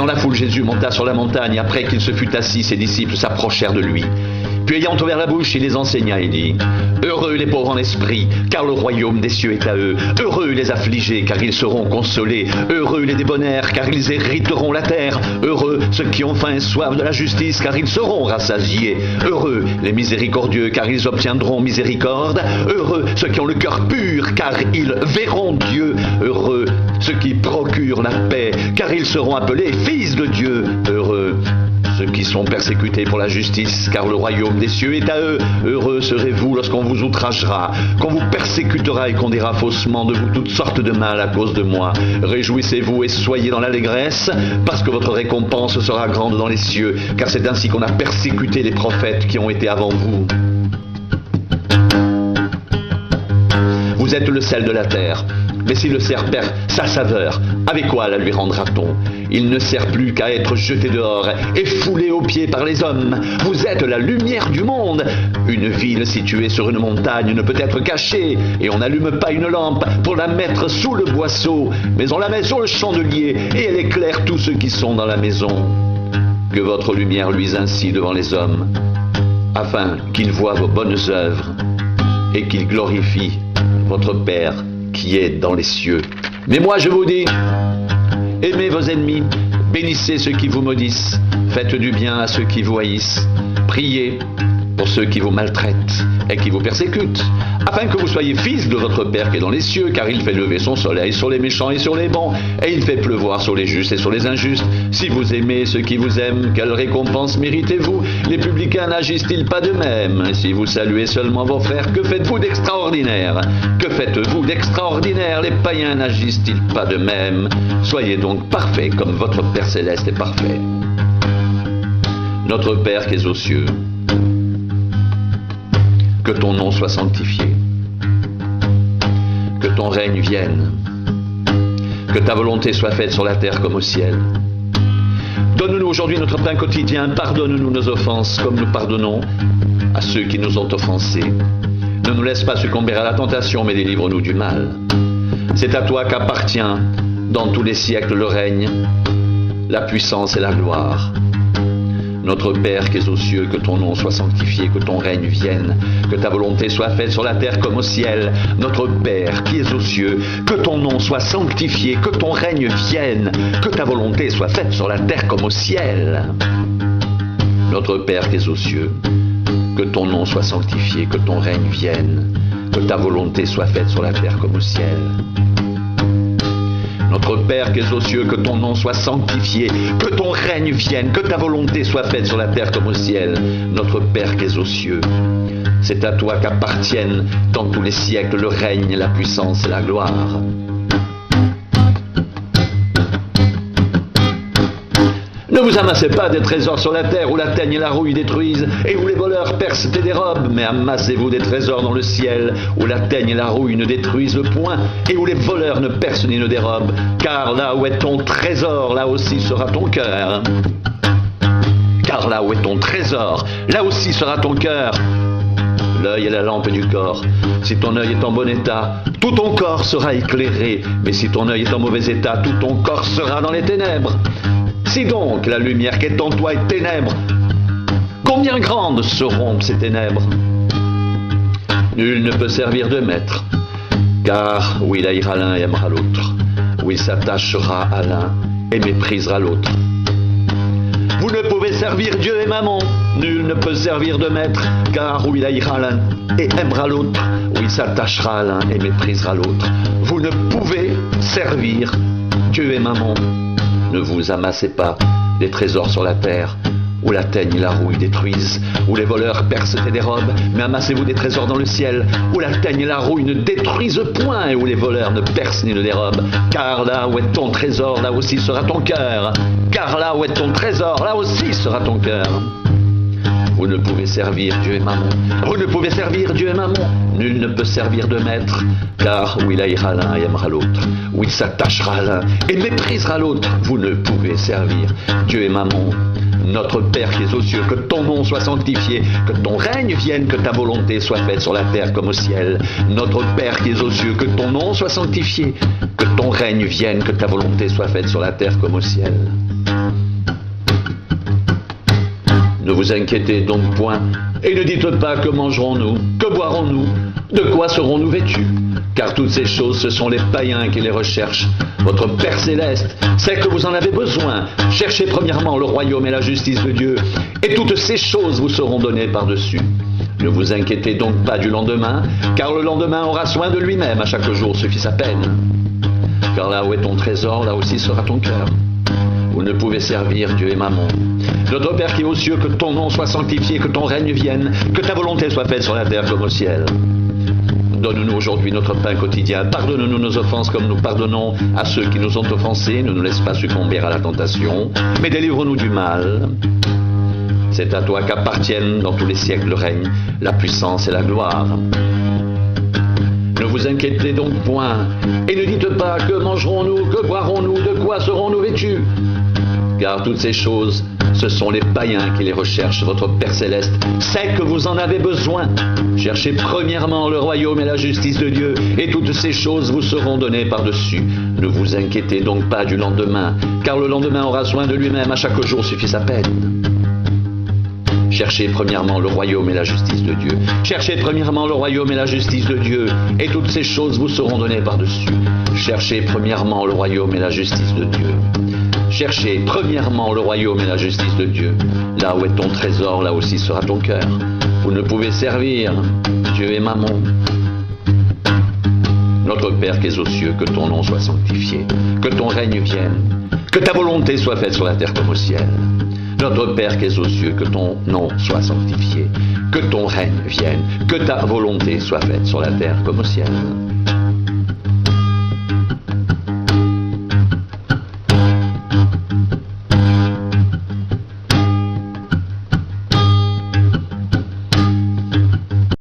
Dans la foule, Jésus monta sur la montagne. Après qu'il se fut assis, ses disciples s'approchèrent de lui. Puis ayant ouvert la bouche, il les enseigna et dit: Heureux les pauvres en esprit, car le royaume des cieux est à eux. Heureux les affligés, car ils seront consolés. Heureux les débonnaires, car ils hériteront la terre. Heureux ceux qui ont faim et soif de la justice, car ils seront rassasiés. Heureux les miséricordieux, car ils obtiendront miséricorde. Heureux ceux qui ont le cœur pur, car ils verront Dieu. Heureux ceux qui procurent la paix, car ils seront appelés fils de Dieu. Heureux ceux qui sont persécutés pour la justice, car le royaume des cieux est à eux. Heureux serez-vous lorsqu'on vous outragera, qu'on vous persécutera et qu'on dira faussement de vous toutes sortes de mal à cause de moi. Réjouissez-vous et soyez dans l'allégresse, parce que votre récompense sera grande dans les cieux, car c'est ainsi qu'on a persécuté les prophètes qui ont été avant vous. Vous êtes le sel de la terre. Mais si le cerf perd sa saveur, avec quoi la lui rendra-t-on? Il ne sert plus qu'à être jeté dehors et foulé aux pieds par les hommes. Vous êtes la lumière du monde. Une ville située sur une montagne ne peut être cachée, et on n'allume pas une lampe pour la mettre sous le boisseau, mais on la met sur le chandelier, et elle éclaire tous ceux qui sont dans la maison. Que votre lumière luise ainsi devant les hommes, afin qu'ils voient vos bonnes œuvres et qu'ils glorifient votre Père qui est dans les cieux. Mais moi je vous dis, aimez vos ennemis, bénissez ceux qui vous maudissent, faites du bien à ceux qui vous haïssent, priez pour ceux qui vous maltraitent et qui vous persécutent, afin que vous soyez fils de votre Père qui est dans les cieux, car il fait lever son soleil sur les méchants et sur les bons, et il fait pleuvoir sur les justes et sur les injustes. Si vous aimez ceux qui vous aiment, quelle récompense méritez-vous? Les publicains n'agissent-ils pas de même? Si vous saluez seulement vos frères, que faites-vous d'extraordinaire? Que faites-vous d'extraordinaire? Les païens n'agissent-ils pas de même? Soyez donc parfaits comme votre Père céleste est parfait. Notre Père qui es aux cieux, que ton nom soit sanctifié, que ton règne vienne, que ta volonté soit faite sur la terre comme au ciel. Donne-nous aujourd'hui notre pain quotidien, pardonne-nous nos offenses comme nous pardonnons à ceux qui nous ont offensés. Ne nous laisse pas succomber à la tentation, mais délivre-nous du mal. C'est à toi qu'appartient dans tous les siècles le règne, la puissance et la gloire. Notre Père qui es aux cieux, que ton nom soit sanctifié, que ton règne vienne, que ta volonté soit faite sur la terre comme au ciel. Notre Père qui es aux cieux, que ton nom soit sanctifié, que ton règne vienne, que ta volonté soit faite sur la terre comme au ciel. Notre Père qui es aux cieux, que ton nom soit sanctifié, que ton règne vienne, que ta volonté soit faite sur la terre comme au ciel. Notre Père qui es aux cieux, que ton nom soit sanctifié, que ton règne vienne, que ta volonté soit faite sur la terre comme au ciel. Notre Père qui es aux cieux, c'est à toi qu'appartiennent dans tous les siècles le règne, la puissance et la gloire. Ne vous amassez pas des trésors sur la terre où la teigne et la rouille détruisent et où les voleurs percent et dérobent, mais amassez-vous des trésors dans le ciel où la teigne et la rouille ne détruisent point et où les voleurs ne percent ni ne dérobent. Car là où est ton trésor, là aussi sera ton cœur. Car là où est ton trésor, là aussi sera ton cœur. L'œil est la lampe du corps. Si ton œil est en bon état, tout ton corps sera éclairé. Mais si ton œil est en mauvais état, tout ton corps sera dans les ténèbres. Si donc la lumière qui est en toi est ténèbres, combien grandes seront ces ténèbres? Nul ne peut servir de maître, car où il haïra l'un et aimera l'autre, où il s'attachera à l'un et méprisera l'autre. Vous ne pouvez servir Dieu et Mammon. Nul ne peut servir de maître, car où il haïra l'un et aimera l'autre, où il s'attachera à l'un et méprisera l'autre. Vous ne pouvez servir Dieu et Mammon. Ne vous amassez pas des trésors sur la terre, où la teigne et la rouille détruisent, où les voleurs percent et dérobent, mais amassez-vous des trésors dans le ciel, où la teigne et la rouille ne détruisent point, et où les voleurs ne percent ni ne dérobent. Car là où est ton trésor, là aussi sera ton cœur. Car là où est ton trésor, là aussi sera ton cœur. Vous ne pouvez servir Dieu et Mammon. Vous ne pouvez servir Dieu et Mammon. Nul ne peut servir de maître, car où il haïra l'un et aimera l'autre, où il s'attachera à l'un et méprisera l'autre. Vous ne pouvez servir Dieu et Mammon. Notre Père qui es aux cieux, que ton nom soit sanctifié, que ton règne vienne, que ta volonté soit faite sur la terre comme au ciel. Notre Père qui es aux cieux, que ton nom soit sanctifié, que ton règne vienne, que ta volonté soit faite sur la terre comme au ciel. Ne vous inquiétez donc point, et ne dites pas que mangerons-nous, que boirons-nous, de quoi serons-nous vêtus. Car toutes ces choses, ce sont les païens qui les recherchent. Votre Père Céleste sait que vous en avez besoin. Cherchez premièrement le royaume et la justice de Dieu, et toutes ces choses vous seront données par-dessus. Ne vous inquiétez donc pas du lendemain, car le lendemain aura soin de lui-même, à chaque jour suffit sa peine. Car là où est ton trésor, là aussi sera ton cœur. Vous ne pouvez servir Dieu et Mammon. Notre Père qui est aux cieux, que ton nom soit sanctifié, que ton règne vienne, que ta volonté soit faite sur la terre comme au ciel. Donne-nous aujourd'hui notre pain quotidien. Pardonne-nous nos offenses comme nous pardonnons à ceux qui nous ont offensés. Ne nous laisse pas succomber à la tentation, mais délivre-nous du mal. C'est à toi qu'appartiennent dans tous les siècles le règne, la puissance et la gloire. Ne vous inquiétez donc point, et ne dites pas que mangerons-nous, que boirons-nous, de quoi serons-nous vêtus. Car toutes ces choses, ce sont les païens qui les recherchent. Votre Père Céleste sait que vous en avez besoin. Cherchez premièrement le royaume et la justice de Dieu, et toutes ces choses vous seront données par-dessus. Ne vous inquiétez donc pas du lendemain, car le lendemain aura soin de lui-même, à chaque jour suffit sa peine. Cherchez premièrement le royaume et la justice de Dieu. Cherchez premièrement le royaume et la justice de Dieu, et toutes ces choses vous seront données par-dessus. Cherchez premièrement le royaume et la justice de Dieu. Cherchez premièrement le royaume et la justice de Dieu. Là où est ton trésor, là aussi sera ton cœur. Vous ne pouvez servir Dieu et Mammon. Notre Père qui es aux cieux, que ton nom soit sanctifié, que ton règne vienne, que ta volonté soit faite sur la terre comme au ciel. Notre Père qui es aux cieux, que ton nom soit sanctifié, que ton règne vienne, que ta volonté soit faite sur la terre comme au ciel.